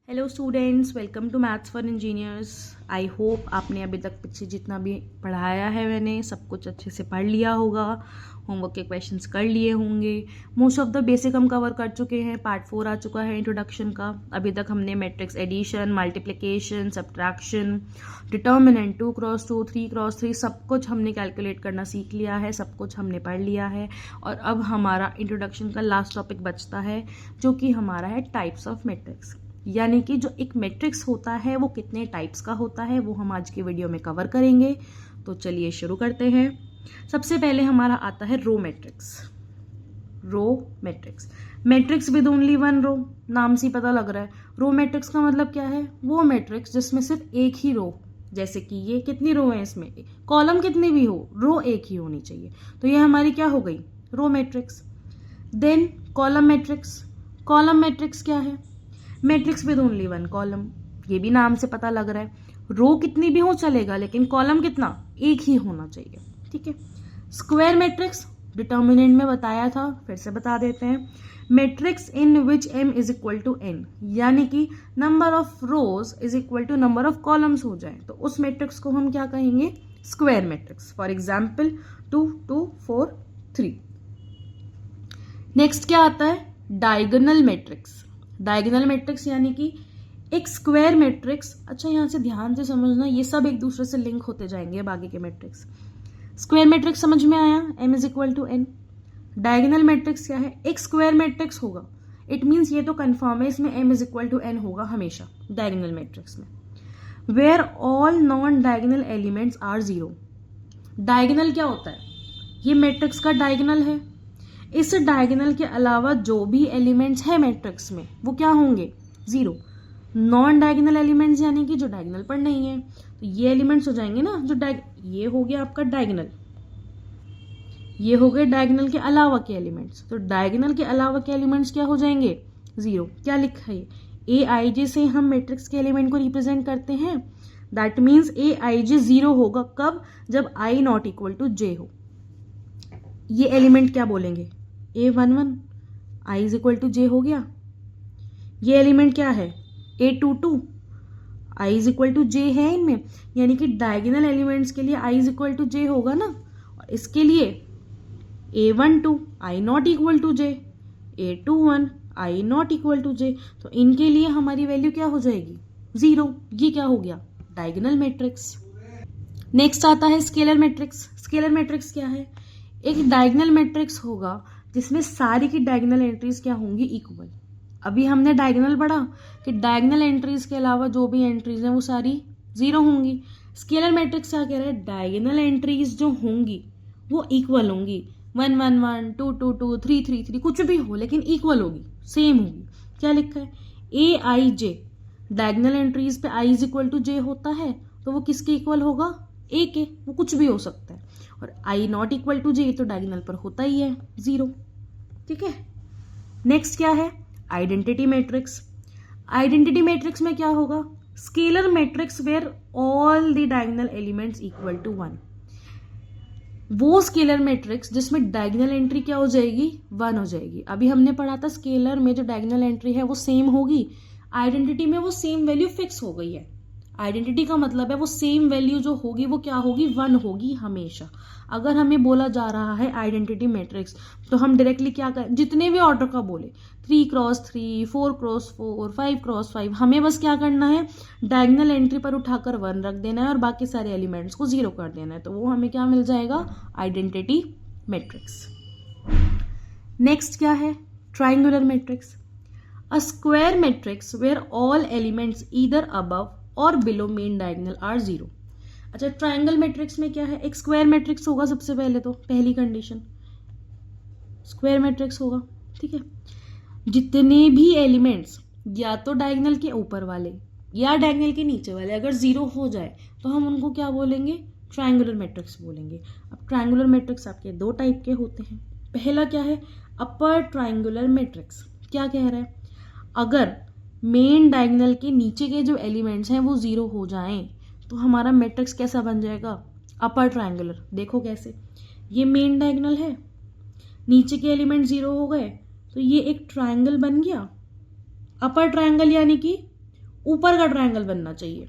Hello students, welcome to maths for engineers. I hope आपने अभी तक पीछे जितना भी पढ़ाया है मैंने सब कुछ अच्छे से पढ़ लिया होगा, होमवर्क के क्वेश्चंस कर लिए होंगे। मोस्ट ऑफ द बेसिक हम कवर कर चुके हैं। पार्ट 4 आ चुका है इंट्रोडक्शन का। अभी तक हमने matrix addition, multiplication, subtraction, determinant, 2x2, 3x3 सब कुछ हमने कैलकुलेट करना सीख लिया है, सब कुछ हमने पढ़ लिया है। और अब हमारा इंट्रोडक्शन का लास्ट टॉपिक बचता है जो कि हमारा है टाइप्स ऑफ मैट्रिक्स, यानी कि जो एक मैट्रिक्स होता है वो कितने टाइप्स का होता है वो हम आज की वीडियो में कवर करेंगे। तो चलिए शुरू करते हैं। सबसे पहले हमारा आता है row matrix. Row matrix, matrix with only one row, नाम से पता लग रहा है। रो मैट्रिक्स का मतलब क्या है? वो मैट्रिक्स जिसमें सिर्फ एक ही रो, जैसे कि ये कितनी रो है, इसमें कॉलम कितनी भी हो, रो एक ही होनी चाहिए। तो ये हमारी क्या हो गई? Row matrix. Then column matrix. Column matrix क्या है? Matrix with only one column, ये भी नाम से पता लग रहा है। रो कितनी भी हो चलेगा, लेकिन कॉलम कितना? एक ही होना चाहिए। ठीक है। स्क्वायर मैट्रिक्स, डिटर्मिनेंट में बताया था, फिर से बता देते हैं। Matrix in which m is equal to n, यानी कि number of rows is equal to number of columns हो जाए तो उस मैट्रिक्स को हम क्या कहेंगे? Square matrix. For example 2 2 4 3। Next क्या आता है? Diagonal matrix. डायगोनल मैट्रिक्स यानी कि एक स्क्वायर मैट्रिक्स। अच्छा, यहां से ध्यान से समझना, ये सब एक दूसरे से लिंक होते जाएंगे बाकी के मैट्रिक्स। स्क्वायर मैट्रिक्स समझ में आया, m is equal to n। Diagonal matrix क्या है? एक स्क्वायर मैट्रिक्स होगा, इट मीन्स ये तो कंफर्म है, इसमें m is equal to n होगा हमेशा डायगोनल मैट्रिक्स में। Where all non diagonal elements are zero. Diagonal क्या होता है? ये मैट्रिक्स का डायगोनल है। इस डायगोनल के अलावा जो भी एलिमेंट्स है मैट्रिक्स में वो क्या होंगे? जीरो। नॉन डायगोनल एलिमेंट्स यानी कि जो डायगोनल पर नहीं है, तो ये एलिमेंट्स हो जाएंगे ना जो ये हो गया आपका डायगोनल, ये हो गए डायगोनल के अलावा के एलिमेंट्स। तो डायगोनल के अलावा के एलिमेंट्स क्या हो जाएंगे? जीरो। क्या लिखा है? ए आई जे से हम मैट्रिक्स के एलिमेंट को रिप्रेजेंट करते हैं। That means a i j zero होगा कब? जब i not equal to j हो। ये एलिमेंट क्या बोलेंगे? A11 i is equal to j हो गया। ये एलिमेंट क्या है? A22 i is equal to j है इनमें, यानी कि डायगोनल एलिमेंट्स के लिए i is equal to j होगा ना। और इसके लिए A12 i not equal to j, A21 i not equal to जे, तो इनके लिए हमारी वैल्यू क्या हो जाएगी? जीरो। ये क्या हो गया? Diagonal matrix. नेक्स्ट आता है स्केलर मैट्रिक्स। स्केलर मैट्रिक्स क्या है? एक डायगोनल मैट्रिक्स होगा जिसमें सारी की डायगोनल एंट्रीज क्या होंगी? इक्वल। अभी हमने डायगोनल पढ़ा कि डायगोनल एंट्रीज के अलावा जो भी एंट्रीज हैं वो सारी जीरो होंगी। स्केलर मैट्रिक्स क्या कह रहा है? डायगोनल एंट्रीज जो होंगी वो इक्वल होंगी। 1 1 1 2 2 2 3 3 3 कुछ भी हो, लेकिन इक्वल होगी, सेम होगी। क्या लिखा है? ए आई जे, डायगोनल एंट्रीज पे आई इज इक्वल टू जे होता है, तो वो किसके इक्वल होगा? ए के। वो कुछ भी हो सकता है। और आई नॉट इक्वल टू जे तो डायगोनल पर होता ही है, जीरो। ठीक है। नेक्स्ट क्या है? Identity matrix. आइडेंटिटी मैट्रिक्स में क्या होगा? Scalar matrix where all the diagonal elements equal to 1। वो स्केलर मैट्रिक्स जिसमें डायगोनल एंट्री क्या हो जाएगी? 1 हो जाएगी। अभी हमने पढ़ा था स्केलर में जो डायगोनल एंट्री है वो सेम होगी, आइडेंटिटी में वो सेम वैल्यू फिक्स हो गई है। आइडेंटिटी का मतलब है वो सेम वैल्यू जो होगी वो क्या होगी? 1 होगी हमेशा। अगर हमें बोला जा रहा है आइडेंटिटी मैट्रिक्स, तो हम डायरेक्टली क्या करें? जितने भी ऑर्डर का बोले, 3x3, 4x4, 5x5, हमें बस क्या करना है? डायगोनल एंट्री पर उठाकर 1 रख देना है और बाकी सारे एलिमेंट्स को 0 कर देना है, तो वो हमें क्या मिल जाएगा? Identity matrix. नेक्स्ट क्या है? Triangular matrix. A square matrix where all elements either above और below main diagonal are zero. अच्छा, ट्राइंगल मैट्रिक्स में क्या है? एक स्क्वायर मैट्रिक्स होगा सबसे पहले, तो पहली कंडीशन स्क्वायर मैट्रिक्स होगा। ठीक है। जितने भी एलिमेंट्स या तो डायगोनल के ऊपर वाले या डायगोनल के नीचे वाले अगर जीरो हो जाए तो हम उनको क्या बोलेंगे? ट्राइंगुलर मैट्रिक्स बोलेंगे। अब ट्राइंगुलर मैट्रिक्स आपके दो टाइप के होते हैं। पहला क्या है? Upper triangular matrix. क्या कह रहा है? अगर मेन डायगोनल के नीचे के जो एलिमेंट्स हैं वो जीरो हो जाएं तो हमारा मैट्रिक्स कैसा बन जाएगा? Upper triangular. देखो कैसे, ये मेन डायगोनल है, नीचे के एलिमेंट जीरो हो गए तो ये एक ट्राइंगल बन गया। अपर ट्राइंगल यानी कि ऊपर का ट्रायंगल बनना चाहिए।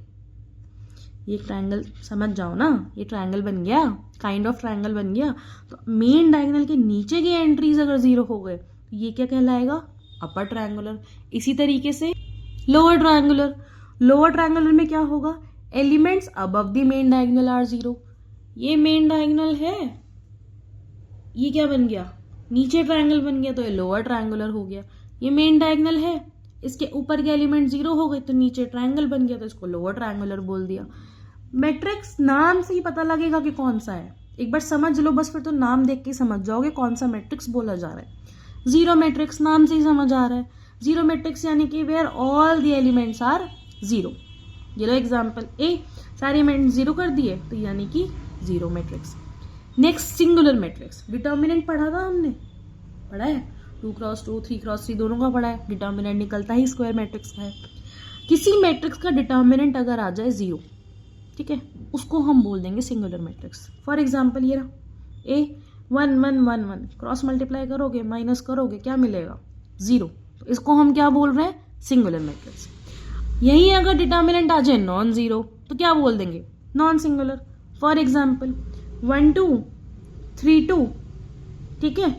ये ट्रायंगल समझ जाओ ना, ये ट्रायंगल बन गया, काइंड ऑफ ट्रायंगल बन गया। तो मेन डायगोनल के नीचे के एंट्रीज अगर 0 हो गए तो ये क्या कहलाएगा? Upper triangular. इसी तरीके से लोअर ट्रायंगुलर, लोअर ट्रायंगुलर में क्या होगा? Elements above the main diagonal are 0। ये मेन डायगोनल है, ये क्या बन गया? नीचे ट्रायंगल बन गया, तो ये लोअर ट्रायंगुलर हो गया। ये मेन डायगोनल है, इसके ऊपर के एलिमेंट 0 हो गए तो नीचे ट्रायंगल बन गया, तो इसको लोअर ट्रायंगुलर बोल दिया। मैट्रिक्स नाम से ही पता लगेगा कि कौन सा है। एक बार समझ लो बस, फिर तो नाम देख के समझ जाओगे कौन सा मैट्रिक्स बोला जा रहा है। जीरो मैट्रिक्स नाम से ही समझ आ रहा है। जीरो मैट्रिक्स यानी कि where all the elements are 0। ये लो एग्जाम्पल ए, सारे एलिमेंट 0 कर दिए तो यानी कि zero matrix. Next singular matrix. Determinant पढ़ा था हमने, पढ़ा है? 2x2 3x3 दोनों का पढ़ा है। डिटर्मिनेंट निकलता ही स्क्वायर मैट्रिक्स का है। किसी मैट्रिक्स का डिटर्मिनेंट अगर आ जाए 0, ठीक है, उसको हम बोल देंगे सिंगुलर मैट्रिक्स। फॉर एग्जाम्पल ये रहा ए 1 1 1 1, क्रॉस मल्टीप्लाई करोगे माइनस करोगे क्या मिलेगा? 0। तो इसको हम क्या बोल रहे हैं? Singular matrix. यही अगर डिटर्मिनेंट आ जाए नॉन जीरो तो क्या बोल देंगे? Non singular. फॉर एग्जाम्पल 1 2 3 2, ठीक है,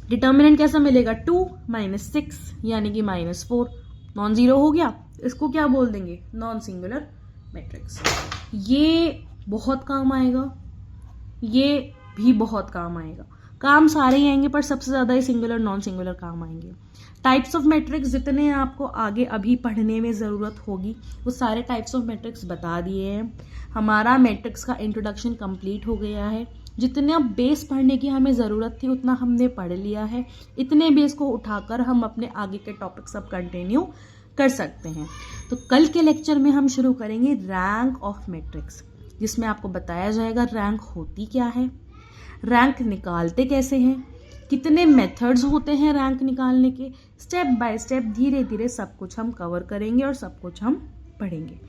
डिटर्मिनेंट कैसा मिलेगा? 2 -6 यानी कि -4, नॉन जीरो हो गया। इसको क्या बोल देंगे? Non singular matrix. ये बहुत काम आएगा, ये भी बहुत काम आएगा। काम सारे ही आएंगे पर सबसे ज़्यादा ही सिंगुलर नॉन सिंगुलर काम आएंगे। टाइप्स ऑफ मैट्रिक्स जितने आपको आगे अभी पढ़ने में ज़रूरत होगी वो सारे टाइप्स ऑफ मैट्रिक्स बता दिए हैं। हमारा मैट्रिक्स का इंट्रोडक्शन कंप्लीट हो गया है। जितना बेस पढ़ने की हमें ज़रूरत थी उतना हमने पढ़ लिया है। इतने बेस को उठाकर हम अपने आगे के टॉपिक्स अब कंटिन्यू कर सकते हैं। तो कल के लेक्चर में हम शुरू करेंगे रैंक ऑफ मैट्रिक्स, जिसमें आपको बताया जाएगा रैंक होती क्या है, रैंक निकालते कैसे हैं, कितने मेथड्स होते हैं रैंक निकालने के। स्टेप बाय स्टेप धीरे धीरे सब कुछ हम कवर करेंगे और सब कुछ हम पढ़ेंगे।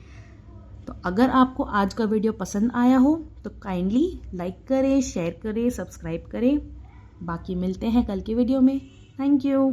तो अगर आपको आज का वीडियो पसंद आया हो तो काइंडली लाइक करें, शेयर करें, सब्सक्राइब करें। बाकी मिलते हैं कल के वीडियो में। Thank you.